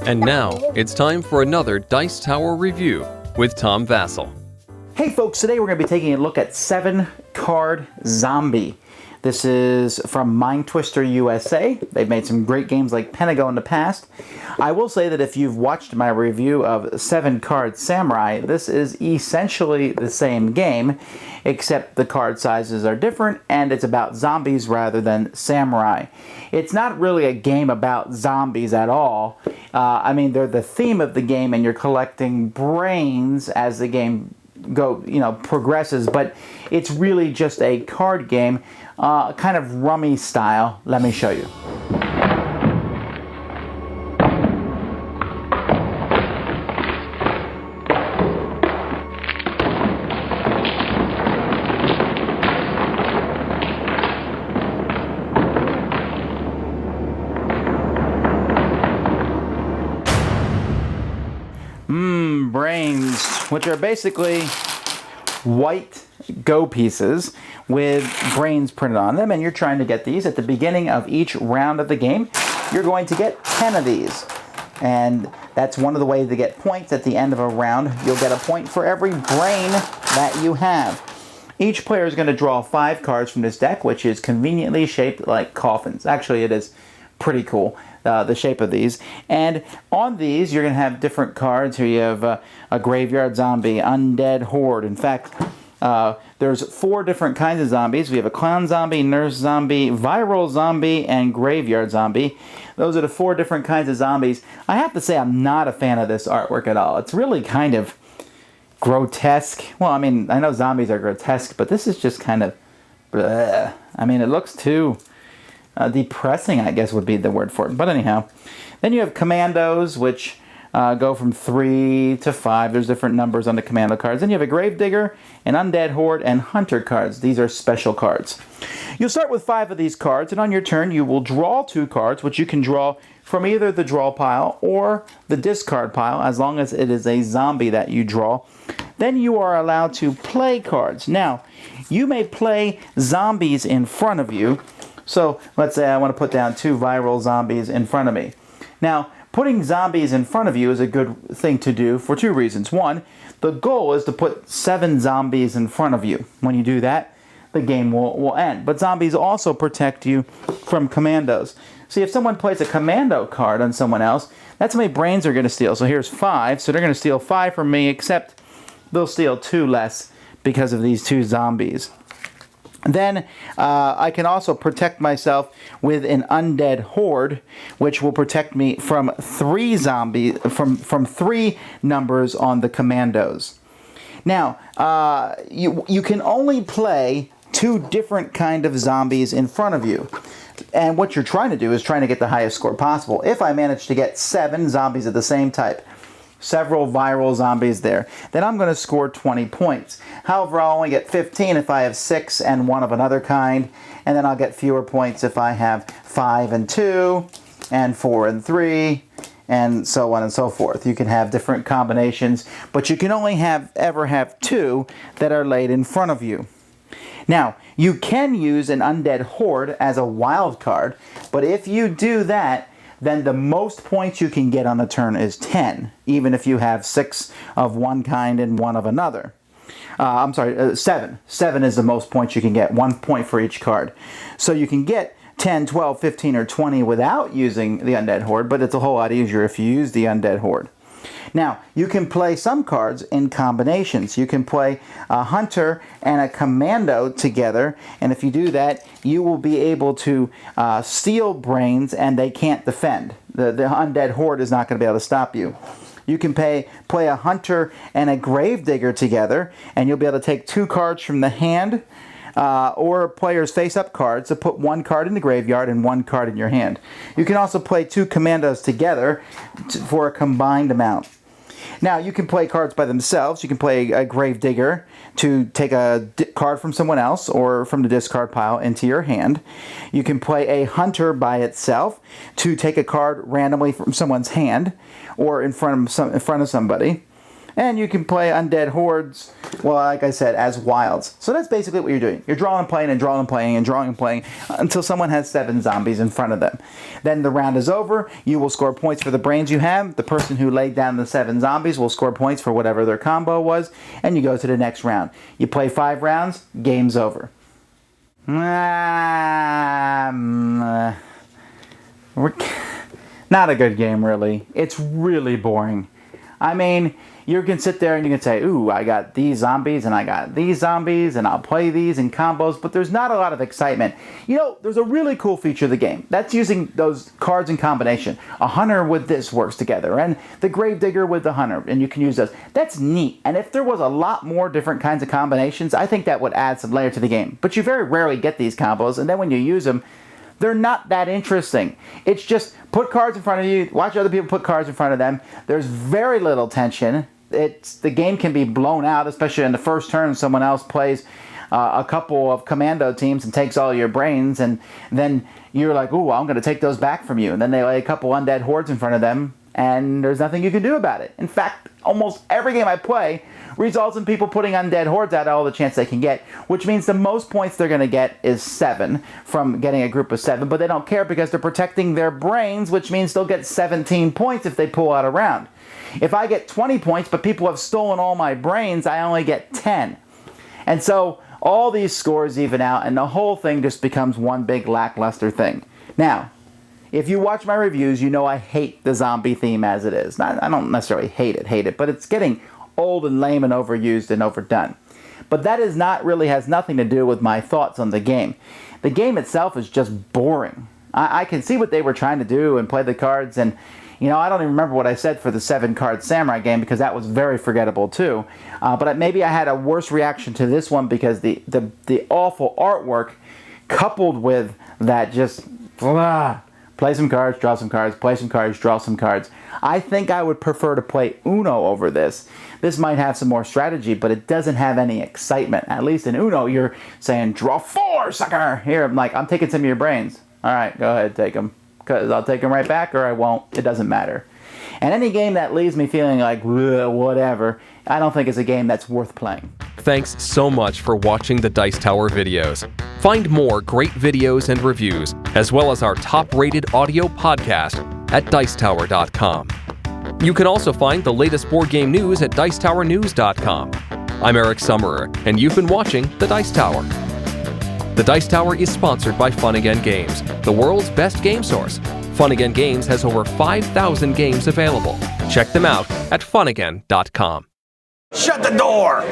And now, it's time for another Dice Tower review with Tom Vasel. Hey folks, today we're going to be taking a look at 7-Card Zombie. This is from Mind Twister USA. They've made some great games like Pentago in the past. I will say that if you've watched my review of 7-Card Samurai, this is essentially the same game, except the card sizes are different and it's about zombies rather than samurai. It's not really a game about zombies at all. I mean, they're the theme of the game and you're collecting brains as the game progresses, but it's really just a card game, kind of rummy style. Let me show you. Brains, which are basically white go pieces with brains printed on them, and you're trying to get these at the beginning of each round of the game. You're going to get 10 of these, and that's one of the ways to get points. At the end of a round, you'll get a point for every brain that you have. Each player is going to draw 5 cards from this deck, which is conveniently shaped like coffins. Actually, it is pretty cool, the shape of these. And on these, you're going to have different cards. Here you have a graveyard zombie, undead horde. In fact, there's 4 different kinds of zombies. We have a clown zombie, nurse zombie, viral zombie, and graveyard zombie. Those are the 4 different kinds of zombies. I have to say I'm not a fan of this artwork at all. It's really kind of grotesque. Well, I mean, I know zombies are grotesque, but this is just kind of bleh. I mean, it looks too depressing, I guess would be the word for it. But anyhow, then you have commandos, which go from 3 to 5. There's different numbers on the commando cards. Then you have a Gravedigger, an Undead Horde, and Hunter cards. These are special cards. You'll start with 5 of these cards, and on your turn you will draw 2 cards, which you can draw from either the draw pile or the discard pile, as long as it is a zombie that you draw. Then you are allowed to play cards. Now, you may play zombies in front of you. So let's say I want to put down 2 viral zombies in front of me. Now, putting zombies in front of you is a good thing to do for 2 reasons. One, the goal is to put 7 zombies in front of you. When you do that, the game will end. But zombies also protect you from commandos. See, if someone plays a commando card on someone else, that's how many brains they're going to steal. So here's 5. So they're going to steal 5 from me, except they'll steal 2 less because of these 2 zombies. Then I can also protect myself with an undead horde, which will protect me from 3 zombies, from 3 numbers on the commandos. Now, you can only play 2 different kind of zombies in front of you. And what you're trying to do is trying to get the highest score possible. If I manage to get 7 zombies of the same type, several viral zombies there, then I'm going to score 20 points. However, I'll only get 15 if I have 6 and 1 of another kind, and then I'll get fewer points if I have 5 and 2, and 4 and 3, and so on and so forth. You can have different combinations, but you can only ever have 2 that are laid in front of you. Now, you can use an undead horde as a wild card, but if you do that, then the most points you can get on the turn is 10, even if you have 6 of one kind and 1 of another. 7. 7 is the most points you can get, 1 point for each card. So you can get 10, 12, 15, or 20 without using the Undead Horde, but it's a whole lot easier if you use the Undead Horde. Now, you can play some cards in combinations. You can play a Hunter and a Commando together, and if you do that, you will be able to steal brains and they can't defend. The Undead Horde is not going to be able to stop you. You can play a Hunter and a Gravedigger together, and you'll be able to take 2 cards from the hand or players face-up cards to put 1 card in the graveyard and 1 card in your hand. You can also play 2 commandos together for a combined amount. Now, you can play cards by themselves. You can play a Gravedigger to take a card from someone else or from the discard pile into your hand. You can play a Hunter by itself to take a card randomly from someone's hand or in front of somebody. And you can play undead hordes, well, like I said, as wilds. So that's basically what you're doing. You're drawing and playing and drawing and playing and drawing and playing until someone has 7 zombies in front of them. Then the round is over. You will score points for the brains you have. The person who laid down the 7 zombies will score points for whatever their combo was. And you go to the next round. You play 5 rounds, game's over. Not a good game, really. It's really boring. I mean, you can sit there and you can say, ooh, I got these zombies and I got these zombies and I'll play these in combos, but there's not a lot of excitement. You know, there's a really cool feature of the game. That's using those cards in combination. A hunter with this works together and the gravedigger with the hunter, and you can use those. That's neat. And if there was a lot more different kinds of combinations, I think that would add some layer to the game. But you very rarely get these combos, and then when you use them, they're not that interesting. It's just put cards in front of you, watch other people put cards in front of them. There's very little tension. The game can be blown out, especially in the first turn. Someone else plays a couple of commando teams and takes all your brains, and then you're like, ooh, I'm going to take those back from you. And then they lay a couple undead hordes in front of them, and there's nothing you can do about it. In fact, almost every game I play results in people putting undead hordes out all the chance they can get, which means the most points they're going to get is 7 from getting a group of 7, but they don't care because they're protecting their brains, which means they'll get 17 points if they pull out a round. If I get 20 points, but people have stolen all my brains, I only get 10. And so all these scores even out, and the whole thing just becomes one big lackluster thing. Now, if you watch my reviews, you know I hate the zombie theme as it is. I don't necessarily hate it, but it's getting old and lame and overused and overdone. But that is not really has nothing to do with my thoughts on the game. The game itself is just boring. I can see what they were trying to do and play the cards, and you know, I don't even remember what I said for the 7-card samurai game because that was very forgettable too. But maybe I had a worse reaction to this one because the awful artwork coupled with that just play some cards, draw some cards, play some cards, draw some cards. I think I would prefer to play Uno over this. This might have some more strategy, but it doesn't have any excitement. At least in Uno, you're saying, draw 4, sucker! Here, I'm taking some of your brains. All right, go ahead, take them. Because I'll take them right back or I won't. It doesn't matter. And any game that leaves me feeling like, whatever, I don't think is a game that's worth playing. Thanks so much for watching the Dice Tower videos. Find more great videos and reviews, as well as our top-rated audio podcast at Dicetower.com. You can also find the latest board game news at Dicetowernews.com. I'm Eric Summerer, and you've been watching The Dice Tower. The Dice Tower is sponsored by Fun Again Games, the world's best game source. Fun Again Games has over 5,000 games available. Check them out at funagain.com. Shut the door!